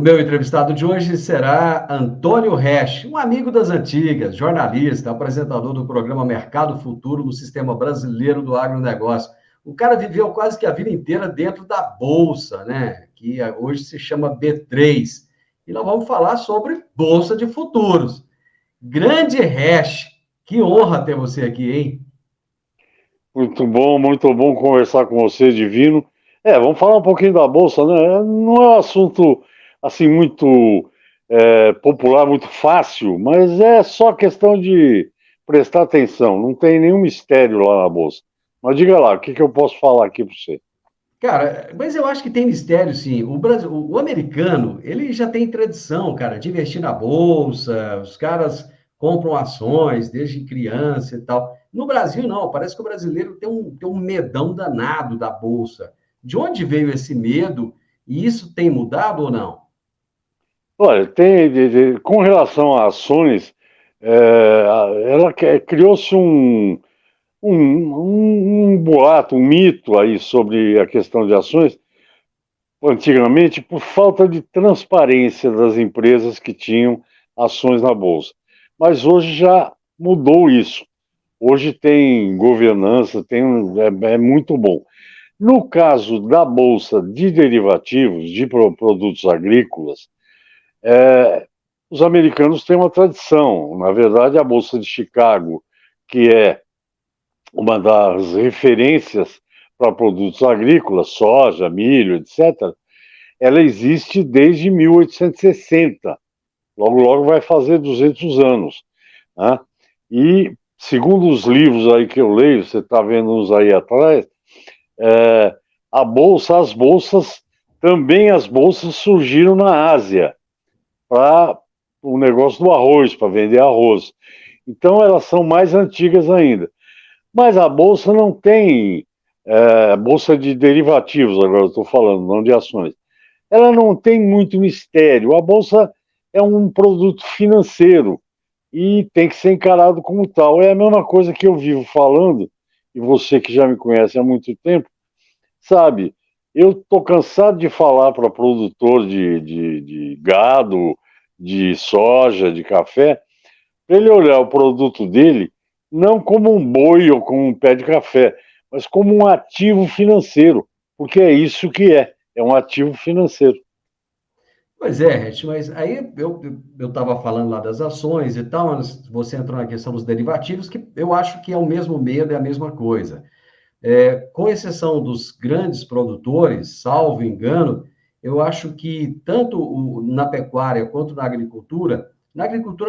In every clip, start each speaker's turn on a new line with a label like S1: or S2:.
S1: O meu entrevistado de hoje será Antônio Resch, um amigo das antigas, jornalista, apresentador do programa Mercado Futuro no Sistema Brasileiro do Agronegócio. O cara viveu quase que a vida inteira dentro da Bolsa, né? Que hoje se chama B3. E nós vamos falar sobre Bolsa de Futuros. Grande Resch, que honra ter você aqui, hein?
S2: Muito bom conversar com você, Divino. Vamos falar um pouquinho da Bolsa, né? Não é um assunto assim muito popular, muito fácil, mas é só questão de prestar atenção. Não tem nenhum mistério lá na Bolsa. Mas diga lá, o que que eu posso falar aqui para você?
S1: Cara, mas eu acho que tem mistério, sim. O americano, ele já tem tradição, cara, de investir na bolsa, os caras compram ações desde criança e tal. No Brasil, não, parece que o brasileiro tem um medão danado da bolsa. De onde veio esse medo? E isso tem mudado ou não?
S2: Olha, com relação a ações, criou-se um boato, um mito aí sobre a questão de ações, antigamente por falta de transparência das empresas que tinham ações na bolsa. Mas hoje já mudou isso. Hoje tem governança, é muito bom. No caso da bolsa de derivativos, de produtos agrícolas, os americanos têm uma tradição. Na verdade, a bolsa de Chicago, que é uma das referências para produtos agrícolas, soja, milho, etc., ela existe desde 1860. Logo, logo vai fazer 200 anos. Né? E, segundo os livros aí que eu leio, você está vendo uns aí atrás, é, também as bolsas surgiram na Ásia para o negócio do arroz, para vender arroz. Então, elas são mais antigas ainda. Mas a bolsa não tem, bolsa de derivativos, agora eu estou falando, não de ações. Ela não tem muito mistério. A bolsa é um produto financeiro e tem que ser encarado como tal. É a mesma coisa que eu vivo falando, e você que já me conhece há muito tempo, sabe? Eu estou cansado de falar para produtor de gado, de soja, de café, para ele olhar o produto dele não como um boi ou como um pé de café, mas como um ativo financeiro, porque é isso que é um ativo financeiro.
S1: Pois é, Rich, mas aí eu estava falando lá das ações e tal, mas você entrou na questão dos derivativos, que eu acho que é o mesmo medo, é a mesma coisa. Com exceção dos grandes produtores, salvo engano, eu acho que tanto na pecuária quanto na agricultura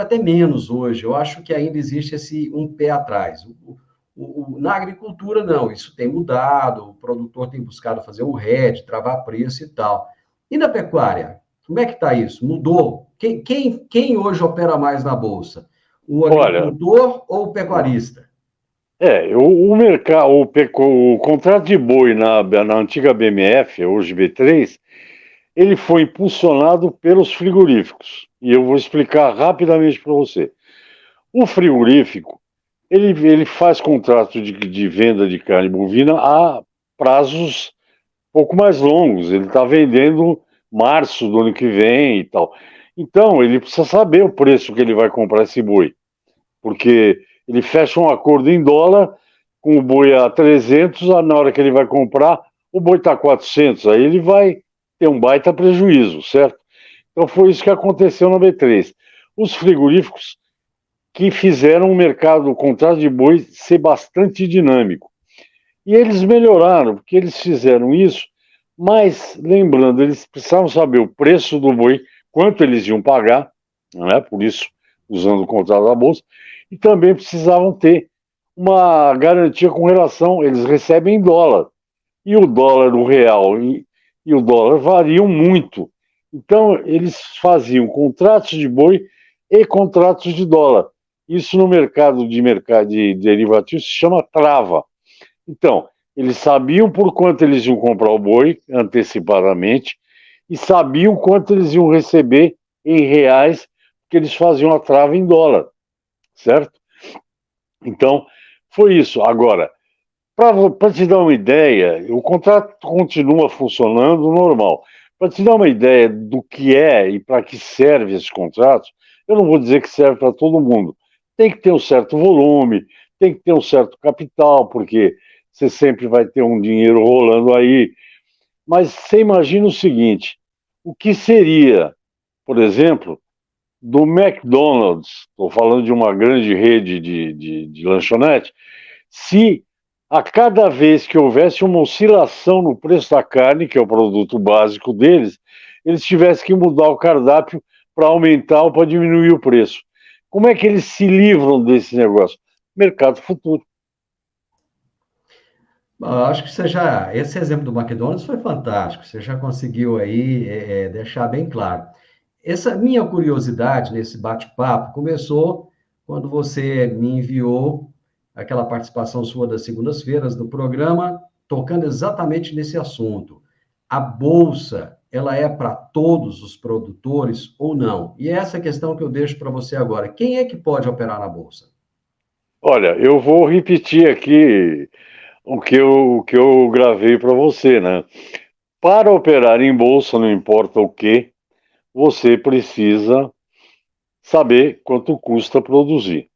S1: até menos hoje, eu acho que ainda existe esse um pé atrás. Na agricultura, não, isso tem mudado, o produtor tem buscado fazer o hedge, travar preço e tal. E na pecuária, como é que está isso? Mudou? Quem hoje opera mais na Bolsa? O
S2: Olha,
S1: agricultor ou o pecuarista?
S2: o contrato de boi na antiga BMF, hoje B3, ele foi impulsionado pelos frigoríficos. E eu vou explicar rapidamente para você. O frigorífico, ele faz contrato de venda de carne bovina a prazos pouco mais longos. Ele está vendendo março do ano que vem e tal. Então, ele precisa saber o preço que ele vai comprar esse boi, porque ele fecha um acordo em dólar com o boi a 300, na hora que ele vai comprar, o boi está a 400, aí ele vai ter um baita prejuízo, certo? Então foi isso que aconteceu na B3. Os frigoríficos que fizeram o mercado, o contrato de boi ser bastante dinâmico. E eles melhoraram, porque eles fizeram isso, mas lembrando, eles precisavam saber o preço do boi, quanto eles iam pagar, né? Por isso, usando o contrato da Bolsa, e também precisavam ter uma garantia com relação, eles recebem em dólar, e o dólar, o real e o dólar variam muito. Então, eles faziam contratos de boi e contratos de dólar. Isso no mercado de derivativos se chama trava. Então, eles sabiam por quanto eles iam comprar o boi antecipadamente e sabiam quanto eles iam receber em reais, porque eles faziam a trava em dólar, certo? Então, foi isso. Agora, para te dar uma ideia, o contrato continua funcionando normal. Para te dar uma ideia do que é e para que serve esses contratos, eu não vou dizer que serve para todo mundo. Tem que ter um certo volume, tem que ter um certo capital, porque você sempre vai ter um dinheiro rolando aí. Mas você imagina o seguinte: o que seria, por exemplo, do McDonald's, estou falando de uma grande rede de lanchonete, se a cada vez que houvesse uma oscilação no preço da carne, que é o produto básico deles, eles tivessem que mudar o cardápio para aumentar ou para diminuir o preço. Como é que eles se livram desse negócio? Mercado futuro.
S1: Eu acho que esse exemplo do McDonald's foi fantástico. Você já conseguiu aí deixar bem claro. Essa minha curiosidade nesse bate-papo começou quando você me enviou aquela participação sua das segundas-feiras do programa, tocando exatamente nesse assunto. A bolsa, ela é para todos os produtores ou não? E é essa questão que eu deixo para você agora. Quem é que pode operar na bolsa?
S2: Olha, eu vou repetir aqui o que eu gravei para você, né? Para operar em bolsa, não importa o que, você precisa saber quanto custa produzir.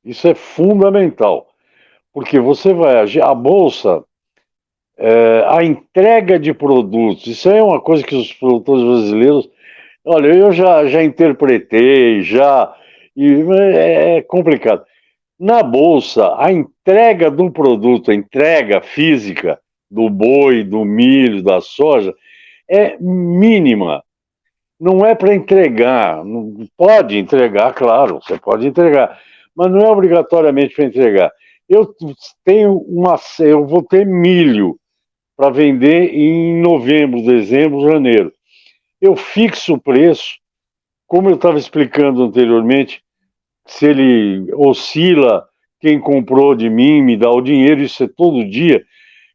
S2: Isso é fundamental, porque você vai agir. A bolsa, a entrega de produtos, isso é uma coisa que os produtores brasileiros. Olha, eu já interpretei, e é complicado. Na bolsa, a entrega do produto, a entrega física do boi, do milho, da soja, é mínima. Não é para entregar. Não pode entregar, claro, você pode entregar, mas não é obrigatoriamente para entregar. Eu eu vou ter milho para vender em novembro, dezembro, janeiro. Eu fixo o preço, como eu estava explicando anteriormente, se ele oscila, quem comprou de mim me dá o dinheiro, isso é todo dia.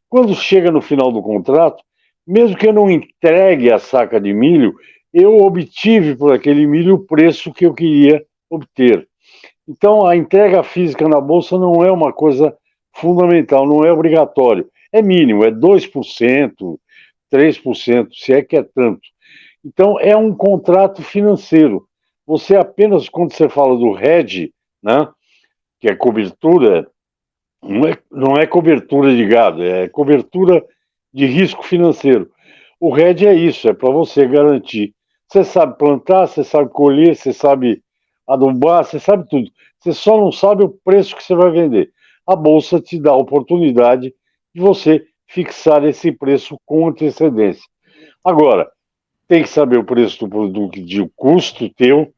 S2: Quando chega no final do contrato, mesmo que eu não entregue a saca de milho, eu obtive por aquele milho o preço que eu queria obter. Então, a entrega física na bolsa não é uma coisa fundamental, não é obrigatório. É mínimo, é 2%, 3%, se é que é tanto. Então, é um contrato financeiro. Você apenas, quando você fala do hedge, né, que é cobertura, não é cobertura de gado, é cobertura de risco financeiro. O hedge é isso, é para você garantir. Você sabe plantar, você sabe colher, você sabe adubar, você sabe tudo. Você só não sabe o preço que você vai vender. A bolsa te dá a oportunidade de você fixar esse preço com antecedência. Agora, tem que saber o preço do produto, de custo teu,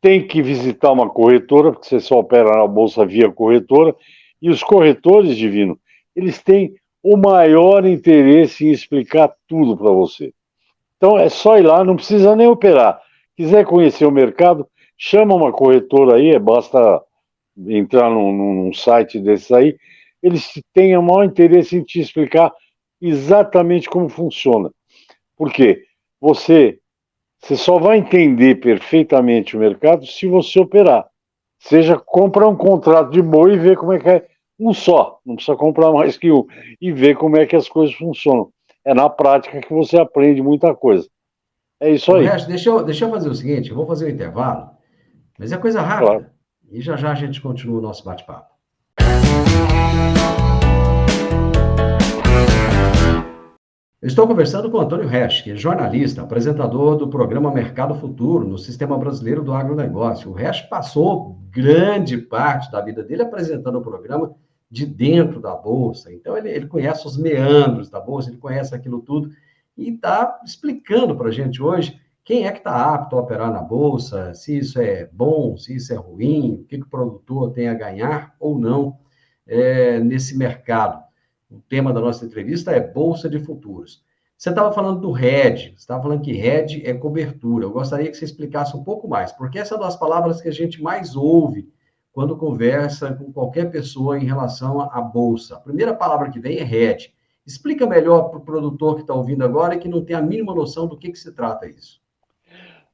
S2: tem que visitar uma corretora, porque você só opera na bolsa via corretora, e os corretores, Divino, eles têm o maior interesse em explicar tudo para você. Então é só ir lá, não precisa nem operar. Quiser conhecer o mercado, chama uma corretora aí, basta entrar num site desses aí, eles têm o maior interesse em te explicar exatamente como funciona. Por quê? Você só vai entender perfeitamente o mercado se você operar. Seja comprar um contrato de boi e ver como é que é um só, não precisa comprar mais que um, e ver como é que as coisas funcionam. É na prática que você aprende muita coisa. É isso
S1: O
S2: aí,
S1: resto, deixa eu fazer o seguinte, eu vou fazer o intervalo, mas é coisa
S2: claro.
S1: rápida. E já já a gente continua o nosso bate-papo. Eu estou conversando com o Antônio Resch, que é jornalista, apresentador do programa Mercado Futuro, no Sistema Brasileiro do Agronegócio. O Resch passou grande parte da vida dele apresentando o programa de dentro da Bolsa. Então, ele conhece os meandros da Bolsa, ele conhece aquilo tudo e está explicando para a gente hoje quem é que está apto a operar na Bolsa, se isso é bom, se isso é ruim, o que o produtor tem a ganhar ou não nesse mercado. O tema da nossa entrevista é Bolsa de Futuros. Você estava falando do hedge, você estava falando que hedge é cobertura. Eu gostaria que você explicasse um pouco mais, porque essa é uma das palavras que a gente mais ouve quando conversa com qualquer pessoa em relação à bolsa. A primeira palavra que vem é hedge. Explica melhor para o produtor que está ouvindo agora e que não tem a mínima noção do que se trata isso.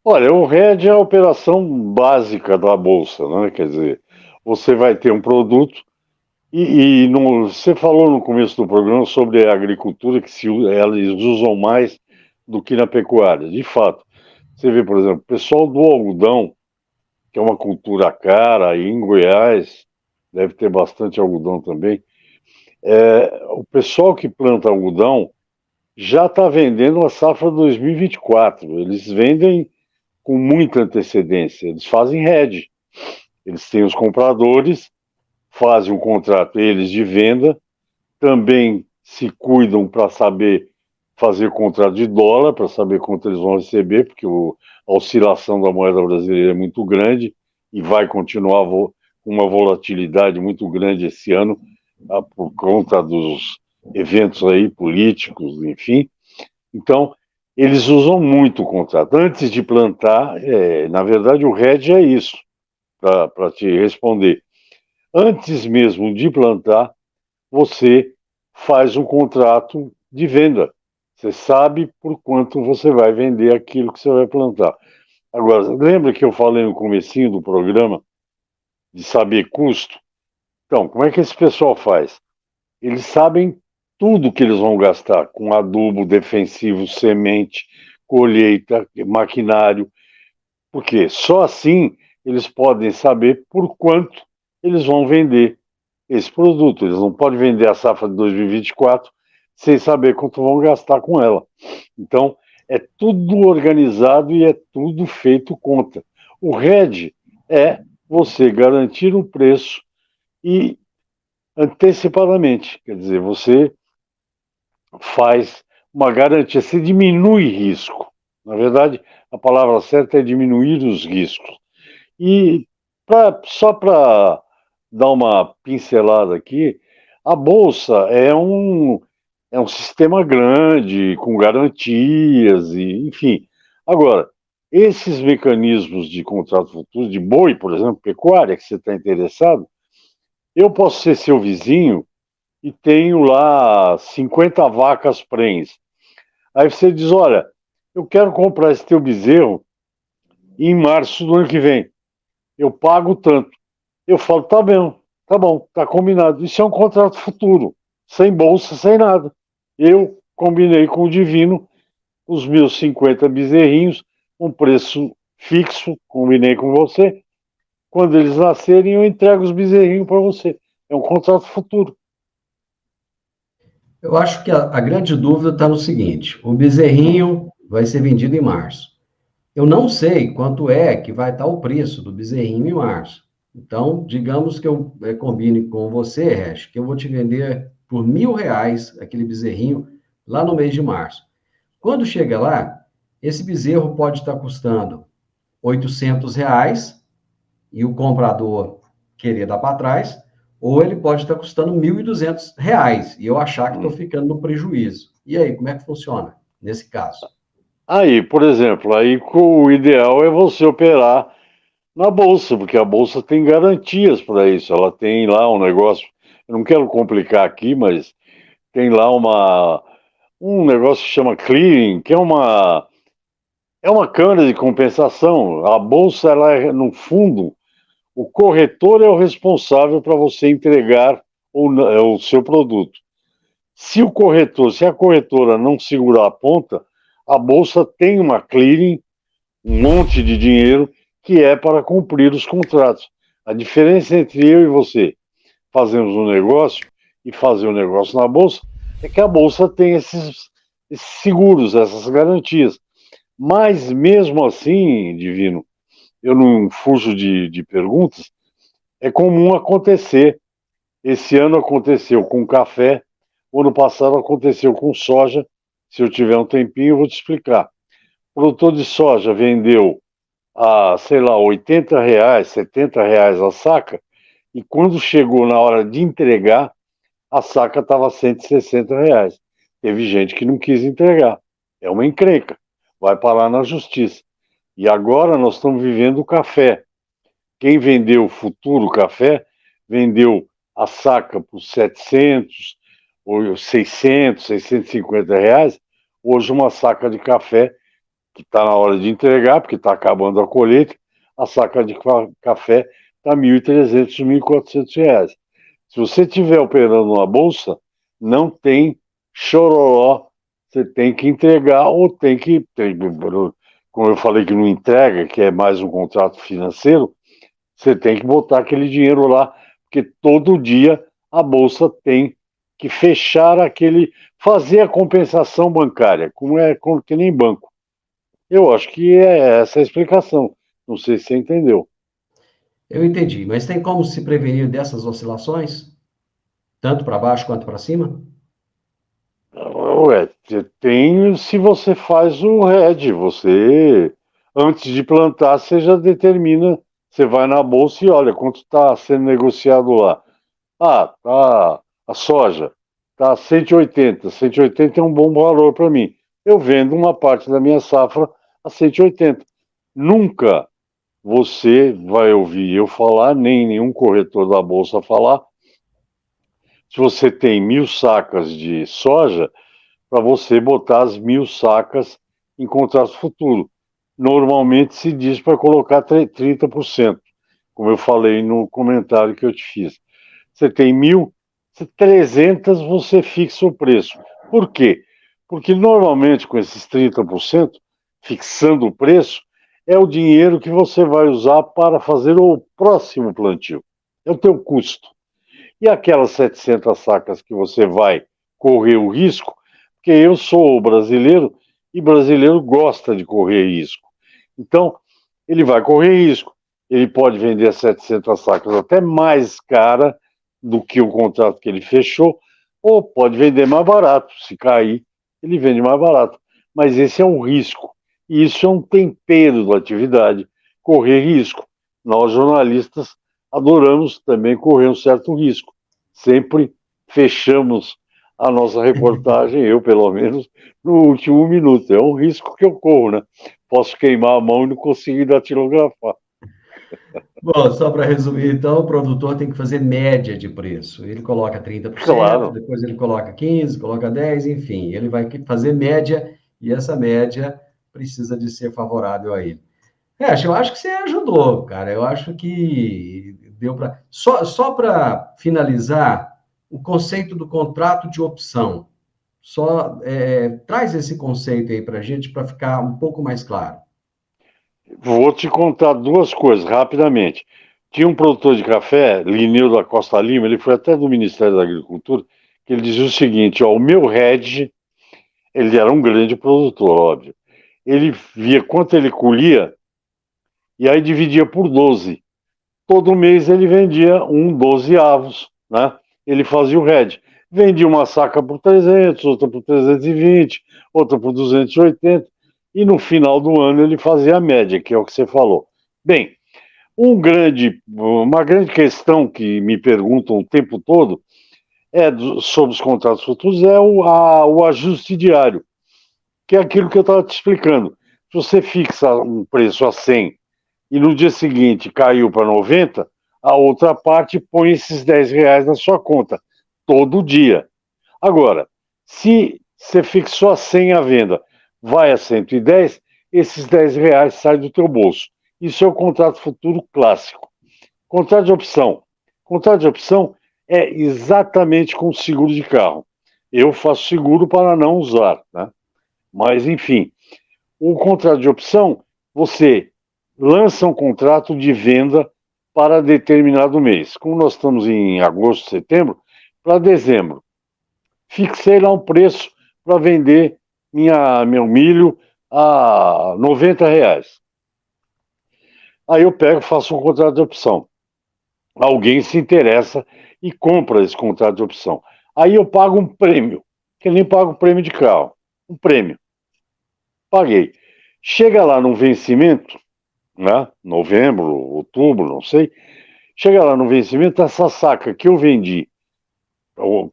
S2: Olha, o RED é a operação básica da Bolsa, né? Quer dizer, você vai ter um produto, você falou no começo do programa sobre a agricultura, que eles usam mais do que na pecuária, de fato. Você vê, por exemplo, o pessoal do algodão, que é uma cultura cara, aí em Goiás deve ter bastante algodão também. O pessoal que planta algodão já está vendendo a safra 2024. Eles vendem com muita antecedência. Eles fazem hedge. Eles têm os compradores, fazem um contrato eles de venda, também se cuidam para saber fazer contrato de dólar, para saber quanto eles vão receber, porque a oscilação da moeda brasileira é muito grande e vai continuar com uma volatilidade muito grande esse ano, por conta dos eventos aí políticos, enfim. Então, eles usam muito o contrato. Antes de plantar, na verdade, o hedge é isso, para te responder. Antes mesmo de plantar, você faz um contrato de venda. Você sabe por quanto você vai vender aquilo que você vai plantar. Agora, lembra que eu falei no comecinho do programa de saber custo? Então, como é que esse pessoal faz? Eles sabem tudo que eles vão gastar com adubo, defensivo, semente, colheita, maquinário, porque só assim eles podem saber por quanto eles vão vender esse produto. Eles não podem vender a safra de 2024 sem saber quanto vão gastar com ela. Então, é tudo organizado e é tudo feito conta. O RED é você garantir o preço e antecipadamente, quer dizer, você faz uma garantia, você diminui risco. Na verdade, a palavra certa é diminuir os riscos. E só para dar uma pincelada aqui, a Bolsa é um sistema grande, com garantias, e, enfim. Agora, esses mecanismos de contrato futuro, de boi, por exemplo, pecuária, que você está interessado, eu posso ser seu vizinho e tenho lá 50 vacas prens. Aí você diz, olha, eu quero comprar esse teu bezerro em março do ano que vem. Eu pago tanto. Eu falo, tá bom, tá combinado. Isso é um contrato futuro, sem bolsa, sem nada. Eu combinei com o Divino os meus 50 bezerrinhos, um preço fixo, combinei com você. Quando eles nascerem, eu entrego os bezerrinhos para você. É um contrato futuro.
S1: Eu acho que a grande dúvida está no seguinte: o bezerrinho vai ser vendido em março. Eu não sei quanto é que vai estar o preço do bezerrinho em março. Então, digamos que eu combine com você, Rex, que eu vou te vender por R$ 1.000 aquele bezerrinho lá no mês de março. Quando chega lá, esse bezerro pode estar custando R$ 800 e o comprador querer dar para trás, ou ele pode estar custando R$ 1.200 e eu achar que estou ficando no prejuízo. E aí, como é que funciona nesse caso?
S2: Aí, por exemplo, aí o ideal é você operar na bolsa, porque a bolsa tem garantias para isso. Ela tem lá um negócio, eu não quero complicar aqui, mas tem lá um negócio que chama clearing, que é uma câmara de compensação. A bolsa, ela é, no fundo, o corretor é o responsável para você entregar o seu produto. Se a corretora não segurar a ponta, a bolsa tem uma clearing, um monte de dinheiro que é para cumprir os contratos. A diferença entre eu e você fazermos um negócio e fazer um negócio na bolsa é que a bolsa tem esses seguros, essas garantias. Mas mesmo assim, Divino, eu não fujo de perguntas, é comum acontecer. Esse ano aconteceu com café, o ano passado aconteceu com soja. Se eu tiver um tempinho, eu vou te explicar. O produtor de soja vendeu a, sei lá, R$ 80, R$ 70 a saca, e quando chegou na hora de entregar, a saca estava R$ 160. Teve gente que não quis entregar. É uma encrenca. Vai parar na justiça. E agora nós estamos vivendo o café. Quem vendeu o futuro café, vendeu a saca por 700, ou 600, R$ 650. Hoje uma saca de café, que está na hora de entregar, porque está acabando a colheita, a saca de café está R$ 1.300, R$ 1.400. Se você estiver operando na bolsa, não tem chororó você tem que entregar ou como eu falei que não entrega, que é mais um contrato financeiro, você tem que botar aquele dinheiro lá, porque todo dia a Bolsa tem que fechar fazer a compensação bancária, que nem banco. Eu acho que é essa a explicação. Não sei se você entendeu.
S1: Eu entendi, mas tem como se prevenir dessas oscilações, tanto para baixo quanto para cima?
S2: Ué, tem se você faz o hedge, antes de plantar, você já determina, você vai na bolsa e olha quanto está sendo negociado lá. Ah, tá, a soja está 180, 180 é um bom valor para mim. Eu vendo uma parte da minha safra a 180. Nunca você vai ouvir eu falar, nem nenhum corretor da bolsa falar, se você tem 1.000 sacas de soja, para você botar as 1.000 sacas em contrato futuro. Normalmente se diz para colocar 30%, como eu falei no comentário que eu te fiz. Você tem 1.000, 300 você fixa o preço. Por quê? Porque normalmente com esses 30%, fixando o preço, é o dinheiro que você vai usar para fazer o próximo plantio. É o teu custo. E aquelas 700 sacas que você vai correr o risco, porque eu sou brasileiro e brasileiro gosta de correr risco. Então, ele vai correr risco. Ele pode vender as 700 sacas até mais cara do que o contrato que ele fechou, ou pode vender mais barato. Se cair, ele vende mais barato. Mas esse é um risco. E isso é um tempero da atividade, correr risco. Nós, jornalistas, adoramos também correr um certo risco. Sempre fechamos a nossa reportagem, eu pelo menos, no último minuto. É um risco que eu corro, né? Posso queimar a mão e não conseguir datilografar.
S1: Bom, só para resumir, então, o produtor tem que fazer média de preço. Ele coloca 30%,
S2: Claro.
S1: depois ele coloca 15%, coloca 10%, enfim, ele vai fazer média e essa média precisa de ser favorável a ele. Eu acho que você ajudou, cara. Eu acho que deu para. Só para finalizar, o conceito do contrato de opção. Traz esse conceito aí para a gente para ficar um pouco mais claro.
S2: Vou te contar duas coisas rapidamente. Tinha um produtor de café, Lineu da Costa Lima, ele foi até do Ministério da Agricultura, que ele dizia o seguinte: ó, o meu head, ele era um grande produtor, óbvio. Ele via quanto ele colhia e aí dividia por 12. Todo mês ele vendia um 12 avos, né? Ele fazia o head. Vendia uma saca por 300, outra por 320, outra por 280, e no final do ano ele fazia a média, que é o que você falou. Bem, uma grande questão que me perguntam o tempo todo sobre os contratos futuros é o ajuste diário, que é aquilo que eu estava te explicando. Se você fixa um preço a 100 e no dia seguinte caiu para 90, a outra parte põe esses 10 reais na sua conta, todo dia. Agora, se você fixou a 100 à venda, vai a 110, esses 10 reais saem do teu bolso. Isso é o contrato futuro clássico. Contrato de opção. Contrato de opção é exatamente com seguro de carro. Eu faço seguro para não usar, né? Mas, enfim, o contrato de opção, você lança um contrato de venda para determinado mês. Como nós estamos em agosto, setembro, para dezembro. Fixei lá um preço para vender meu milho a 90 reais. Aí eu pego e faço um contrato de opção. Alguém se interessa e compra esse contrato de opção. Aí eu pago um prêmio, que nem pago prêmio de carro. Um prêmio. Paguei. Chega lá no vencimento, né? Novembro, outubro, não sei. Chega lá no vencimento, essa saca que eu vendi,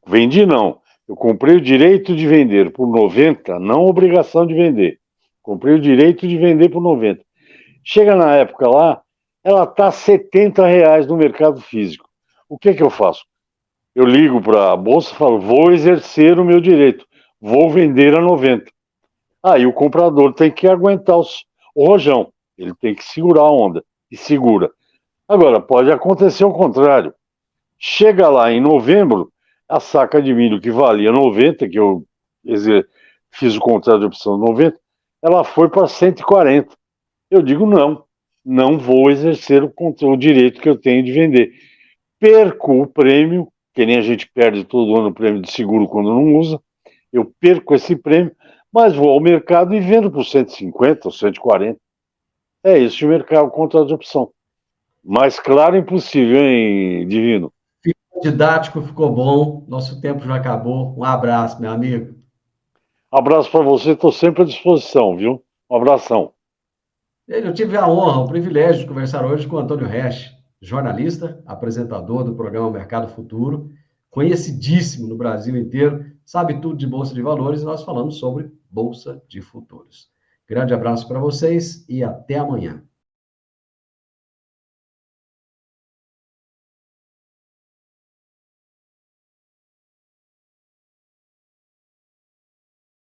S2: vendi não, eu comprei o direito de vender por 90, não obrigação de vender. Comprei o direito de vender por 90. Chega na época lá, ela está 70 reais no mercado físico. O que eu faço? Eu ligo para a bolsa e falo, vou exercer o meu direito, vou vender a 90. Aí o comprador tem que aguentar o rojão, ele tem que segurar a onda, e segura. Agora, pode acontecer o contrário. Chega lá em novembro, a saca de milho que valia 90, que eu fiz o contrato de opção 90, ela foi para 140. Eu digo não, não vou exercer o direito que eu tenho de vender. Perco o prêmio, que nem a gente perde todo ano o prêmio de seguro quando não usa, eu perco esse prêmio, mas vou ao mercado e vendo por 150 ou 140. É isso o mercado, o contrato de opção. Mais claro impossível, hein, Divino?
S1: Ficou didático, ficou bom. Nosso tempo já acabou. Um abraço, meu amigo.
S2: Abraço para você, estou sempre à disposição, viu? Um abração.
S1: Eu tive a honra, o privilégio de conversar hoje com o Antônio Resch, jornalista, apresentador do programa Mercado Futuro, conhecidíssimo no Brasil inteiro, sabe tudo de Bolsa de Valores, e nós falamos sobre Bolsa de Futuros. Grande abraço para vocês e até amanhã.